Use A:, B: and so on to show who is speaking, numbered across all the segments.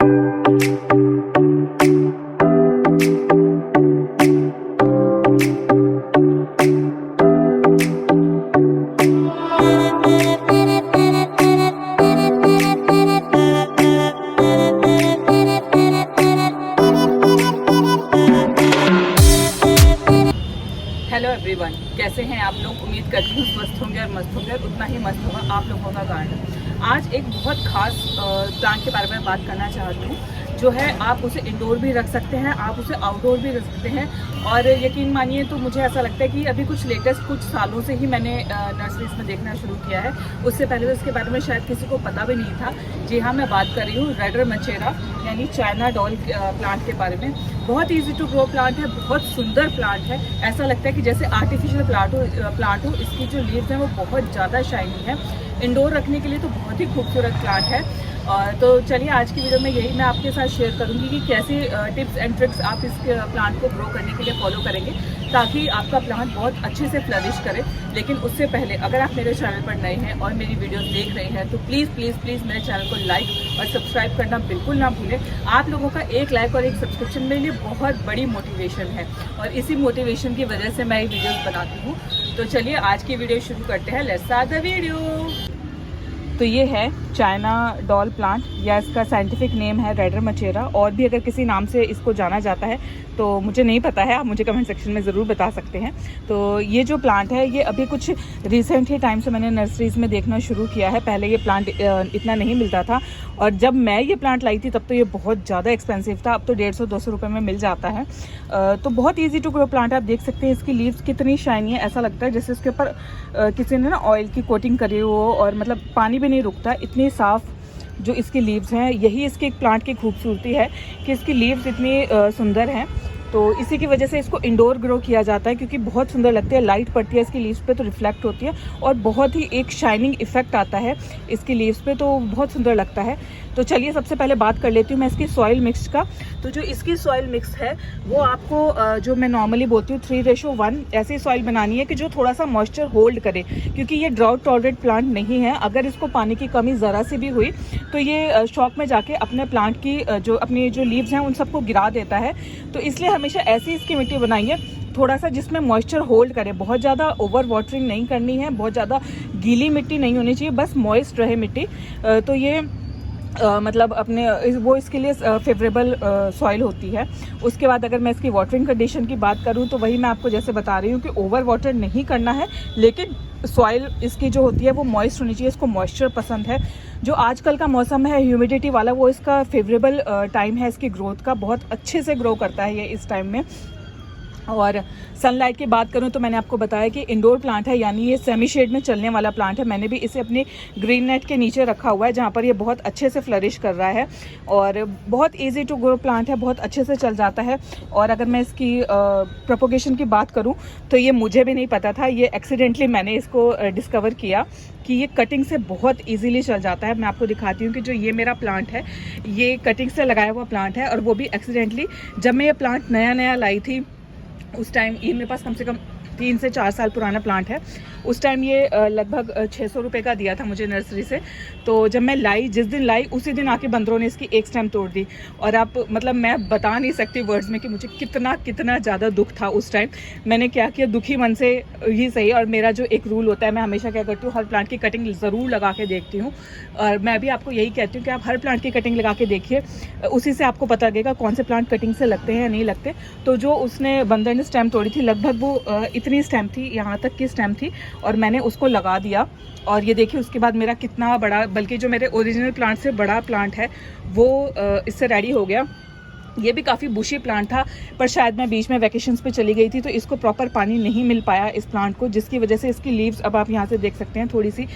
A: Hello everyone, कैसे हैं आप लोग। उम्मीद करती हूँ स्वस्थ होंगे और मस्त होंगे और उतना ही मस्त होगा आप लोगों का गार्डन। आज एक बहुत खास प्लांट के बारे में बात करना चाहती हूँ, जो है आप उसे इंडोर भी रख सकते हैं, आप उसे आउटडोर भी रख सकते हैं। और यकीन मानिए तो मुझे ऐसा लगता है कि अभी कुछ लेटेस्ट कुछ सालों से ही मैंने नर्सरीज में देखना शुरू किया है। उससे पहले तो इसके बारे में शायद किसी को पता भी नहीं था। जी हाँ, मैं बात कर रही हूँ रेडर मचेरा यानी चाइना डॉल प्लांट के बारे में। बहुत ईजी टू ग्रो प्लांट है, बहुत सुंदर प्लांट है। ऐसा लगता है कि जैसे आर्टिफिशियल प्लांट हो। इसकी जो लीव्स हैं वो बहुत ज़्यादा शाइनी है। इंडोर रखने के लिए तो बहुत ही खूबसूरत प्लांट है। तो चलिए आज की वीडियो में यही मैं आपके साथ शेयर करूंगी कि कैसे टिप्स एंड ट्रिक्स आप इस प्लांट को ग्रो करने के लिए फॉलो करेंगे ताकि आपका प्लांट बहुत अच्छे से फ्लरिश करे। लेकिन उससे पहले अगर आप मेरे चैनल पर नए हैं और मेरी वीडियोस देख रहे हैं तो प्लीज़ प्लीज़ प्लीज़ मेरे चैनल को लाइक और सब्सक्राइब करना बिल्कुल ना भूलें। आप लोगों का एक लाइक और एक सब्सक्रिप्शन मेरे लिए बहुत बड़ी मोटिवेशन है और इसी मोटिवेशन की वजह से मैं ये वीडियोज़ बनाती हूँ। तो चलिए आज की वीडियो शुरू करते हैं। Let's start the video. तो ये है चाइना डॉल प्लांट या इसका साइंटिफिक नेम है रेडर मचेरा, और भी अगर किसी नाम से इसको जाना जाता है तो मुझे नहीं पता है, आप मुझे कमेंट सेक्शन में ज़रूर बता सकते हैं। तो ये जो प्लांट है ये अभी कुछ रिसेंट ही टाइम से मैंने नर्सरीज में देखना शुरू किया है। पहले ये प्लांट इतना नहीं मिलता था और जब मैं ये प्लांट लाई थी तब तो ये बहुत ज़्यादा एक्सपेंसिव था। अब तो 150-200 रुपये में मिल जाता है। तो बहुत ईजी टू ग्रो प्लांट है। आप देख सकते हैं इसकी लीव्स कितनी शाइनी है, ऐसा लगता है जैसे इसके ऊपर किसी ने ना ऑयल की कोटिंग करी हो और मतलब पानी भी नहीं रुकता, इतनी साफ़ जो इसकी लीव्स हैं। यही इसके एक प्लांट की खूबसूरती है कि इसकी लीव्स इतनी सुंदर हैं। तो इसी की वजह से इसको इंडोर ग्रो किया जाता है क्योंकि बहुत सुंदर लगती है, लाइट पड़ती है इसकी लीव्स पे तो रिफ्लेक्ट होती है और बहुत ही एक शाइनिंग इफेक्ट आता है इसकी लीव्स पे, तो बहुत सुंदर लगता है। तो चलिए सबसे पहले बात कर लेती हूँ मैं इसकी सॉइल मिक्स का। तो जो इसकी सॉइल मिक्स है वो आपको जो मैं नॉर्मली बोलती हूँ 3:1 ऐसी सॉइल बनानी है कि जो थोड़ा सा मॉइस्चर होल्ड करे, क्योंकि ये ड्राउट टॉलरेट प्लांट नहीं है। अगर इसको पानी की कमी ज़रा सी भी हुई तो ये शॉक में जाके अपने प्लांट की अपनी जो लीव्स हैं उन सबको गिरा देता है। तो इसलिए हमेशा ऐसी इसकी मिट्टी बनाइए थोड़ा सा जिसमें मॉइस्चर होल्ड करे। बहुत ज़्यादा ओवर वाटरिंग नहीं करनी है, बहुत ज़्यादा गीली मिट्टी नहीं होनी चाहिए, बस मॉइस्ट रहे मिट्टी। तो ये मतलब अपने वो इसके लिए फेवरेबल सॉइल होती है। उसके बाद अगर मैं इसकी वाटरिंग कंडीशन की बात करूं तो वही मैं आपको जैसे बता रही हूं कि ओवर वाटर नहीं करना है, लेकिन सॉइल इसकी जो होती है वो मॉइस्ट होनी चाहिए। इसको मॉइस्चर पसंद है। जो आजकल का मौसम है ह्यूमिडिटी वाला, वो इसका फेवरेबल टाइम है इसकी ग्रोथ का। बहुत अच्छे से ग्रो करता है ये इस टाइम में। और सनलाइट की बात करूं तो मैंने आपको बताया कि इंडोर प्लांट है, यानी ये सेमी शेड में चलने वाला प्लांट है। मैंने भी इसे अपनी ग्रीन नेट के नीचे रखा हुआ है जहां पर ये बहुत अच्छे से फ्लरिश कर रहा है और बहुत इजी टू ग्रो प्लांट है, बहुत अच्छे से चल जाता है। और अगर मैं इसकी प्रोपोगेशन की बात करूं तो ये मुझे भी नहीं पता था, ये एक्सीडेंटली मैंने इसको डिस्कवर किया कि ये कटिंग से बहुत इजीली चल जाता है। मैं आपको दिखाती हूँ कि जो ये मेरा प्लांट है ये कटिंग से लगाया हुआ प्लांट है, और वो भी एक्सीडेंटली। जब मैं ये प्लांट नया नया लाई थी उस टाइम, ये मेरे पास कम से कम 3 से 4 साल पुराना प्लांट है। उस टाइम ये लगभग 600 रुपये का दिया था मुझे नर्सरी से। तो जब मैं लाई, जिस दिन लाई उसी दिन आके बंदरों ने इसकी एक स्टेम तोड़ दी। और आप मतलब मैं बता नहीं सकती वर्ड्स में कि मुझे कितना कितना ज़्यादा दुख था उस टाइम। मैंने क्या किया, दुखी मन से ही सही। और मेरा जो एक रूल होता है, मैं हमेशा क्या करती हूँ, हर प्लांट की कटिंग ज़रूर लगा के देखती हूँ। और मैं भी आपको यही कहती हूँ कि आप हर प्लांट की कटिंग लगा के देखिए, उसी से आपको पता लगेगा कौन से प्लांट कटिंग से लगते हैं या नहीं लगते। तो जो उसने बंदर ने स्टेम तोड़ी थी, लगभग वो इतनी स्टेम थी, यहाँ तक की स्टेम थी, और मैंने उसको लगा दिया। और ये देखिए उसके बाद मेरा कितना बड़ा, बल्कि जो मेरे ओरिजिनल प्लांट से बड़ा प्लांट है वो इससे रेडी हो गया। ये भी काफ़ी बुशी प्लांट था, पर शायद मैं बीच में वैकेशंस पे चली गई थी तो इसको प्रॉपर पानी नहीं मिल पाया इस प्लांट को, जिसकी वजह से इसकी लीव्स अब आप यहाँ से देख सकते हैं थोड़ी सी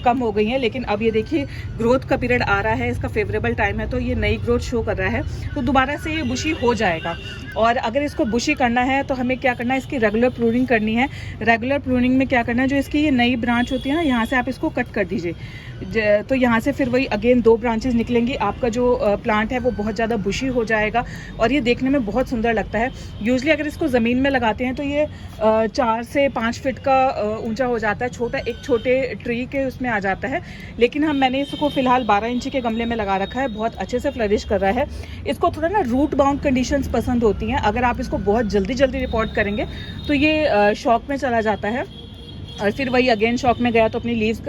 A: कम हो गई हैं। लेकिन अब ये देखिए ग्रोथ का पीरियड आ रहा है, इसका फेवरेबल टाइम है, तो ये नई ग्रोथ शो कर रहा है। तो दोबारा से ये बुशी हो जाएगा। और अगर इसको बुशी करना है तो हमें क्या करना है, इसकी रेगुलर प्रूनिंग करनी है। रेगुलर प्रूनिंग में क्या करना है, जो इसकी ये नई ब्रांच होती है ना, यहाँ से आप इसको कट कर दीजिए। तो यहाँ से फिर वही अगेन 2 ब्रांचेस निकलेंगी। आपका जो प्लांट है वो बहुत ज़्यादा बुशी हो हो जाएगा और ये देखने में बहुत सुंदर लगता है। यूजली अगर इसको ज़मीन में लगाते हैं तो ये 4 से 5 फीट का ऊंचा हो जाता है, छोटा एक छोटे ट्री के उसमें आ जाता है। लेकिन मैंने इसको फिलहाल 12 इंची के गमले में लगा रखा है, बहुत अच्छे से फ्लरिश कर रहा है। इसको थोड़ा ना रूट बाउंड कंडीशंस पसंद होती हैं। अगर आप इसको बहुत जल्दी रिपोर्ट करेंगे तो ये शॉक में चला जाता है और फिर वही अगेन शॉक में गया तो अपनी लीव्स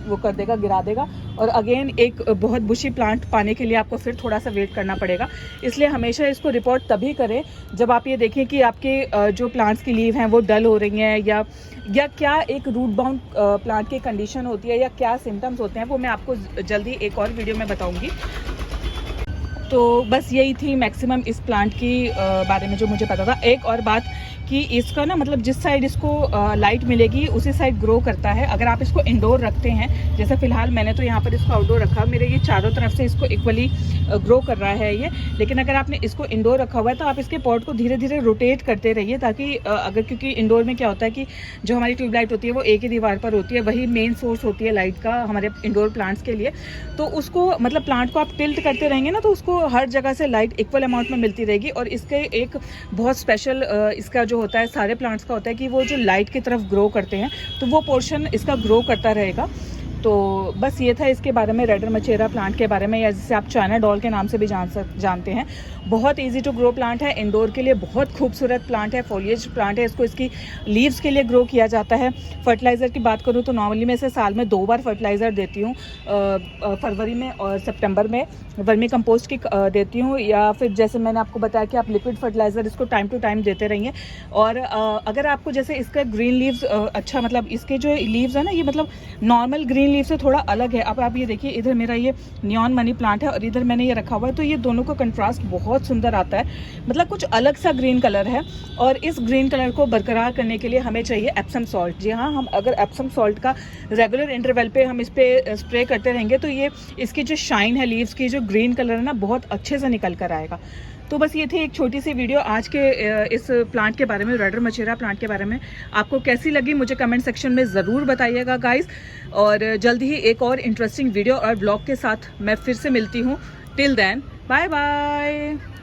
A: वो कर देगा, गिरा देगा और अगेन एक बहुत बुशी प्लांट पाने के लिए आपको फिर थोड़ा सा वेट करना पड़ेगा। इसलिए हमेशा इसको रिपोर्ट तभी करें जब आप ये देखें कि आपके जो प्लांट्स की लीव हैं वो डल हो रही हैं या क्या एक रूट बाउंड प्लांट की कंडीशन होती है या क्या सिम्टम्स होते हैं, वो मैं आपको जल्दी एक और वीडियो में बताऊँगी। तो बस यही थी मैक्सिमम इस प्लांट की बारे में जो मुझे पता था। एक और बात कि इसका ना मतलब जिस साइड इसको लाइट मिलेगी उसी साइड ग्रो करता है। अगर आप इसको इंडोर रखते हैं, जैसे फ़िलहाल मैंने तो यहाँ पर इसको आउटडोर रखा, मेरे ये चारों तरफ से इसको इक्वली ग्रो कर रहा है ये। लेकिन अगर आपने इसको इंडोर रखा हुआ है तो आप इसके पॉट को धीरे धीरे रोटेट करते रहिए, ताकि अगर क्योंकि इंडोर में क्या होता है कि जो हमारी ट्यूबलाइट होती है वो एक ही दीवार पर होती है, वही मेन सोर्स होती है लाइट का हमारे इंडोर प्लांट्स के लिए। तो उसको मतलब प्लांट को आप टिल्ट करते रहेंगे ना तो उसको हर जगह से लाइट इक्वल अमाउंट में मिलती रहेगी। और इसके एक बहुत स्पेशल इसका जो होता है सारे प्लांट्स का होता है कि वो जो लाइट की तरफ ग्रो करते हैं तो वो पोर्शन इसका ग्रो करता रहेगा। तो बस ये था इसके बारे में, रेडर मचेरा प्लांट के बारे में, या जिसे आप चाइना डॉल के नाम से भी जानते हैं। बहुत इजी टू ग्रो प्लांट है, इंडोर के लिए बहुत खूबसूरत प्लांट है, फॉलिएज प्लांट है। इसको इसकी लीव्स के लिए ग्रो किया जाता है। फर्टिलाइज़र की बात करूँ तो नॉर्मली मैं इसे साल में 2 बार फर्टिलाइज़र देती हूँ, फरवरी में और सितंबर में वर्मी कंपोस्ट की देती हूँ, या फिर जैसे मैंने आपको बताया कि आप लिक्विड फर्टिलाइज़र इसको टाइम टू टाइम देते रहिए। और अगर आपको जैसे इसका ग्रीन लीव्स अच्छा मतलब इसके जो लीव्स है ना ये मतलब नॉर्मल ग्रीन लीव से थोड़ा अलग है। अब आप ये देखिए, इधर मेरा ये नियॉन मनी प्लांट है और इधर मैंने ये रखा हुआ है, तो ये दोनों का कंट्रास्ट बहुत सुंदर आता है, मतलब कुछ अलग सा ग्रीन कलर है। और इस ग्रीन कलर को बरकरार करने के लिए हमें चाहिए एप्सम सॉल्ट। जी हाँ, हम अगर एप्सम सॉल्ट का रेगुलर इंटरवल पे हम इस पर स्प्रे करते रहेंगे तो ये इसकी जो शाइन है लीव्स की, जो ग्रीन कलर है ना, बहुत अच्छे से निकल कर आएगा। तो बस ये थी एक छोटी सी वीडियो आज के इस प्लांट के बारे में, रेडर मचेरा प्लांट के बारे में। आपको कैसी लगी मुझे कमेंट सेक्शन में ज़रूर बताइएगा गाइस। और जल्द ही एक और इंटरेस्टिंग वीडियो और ब्लॉग के साथ मैं फिर से मिलती हूँ। Till then bye bye.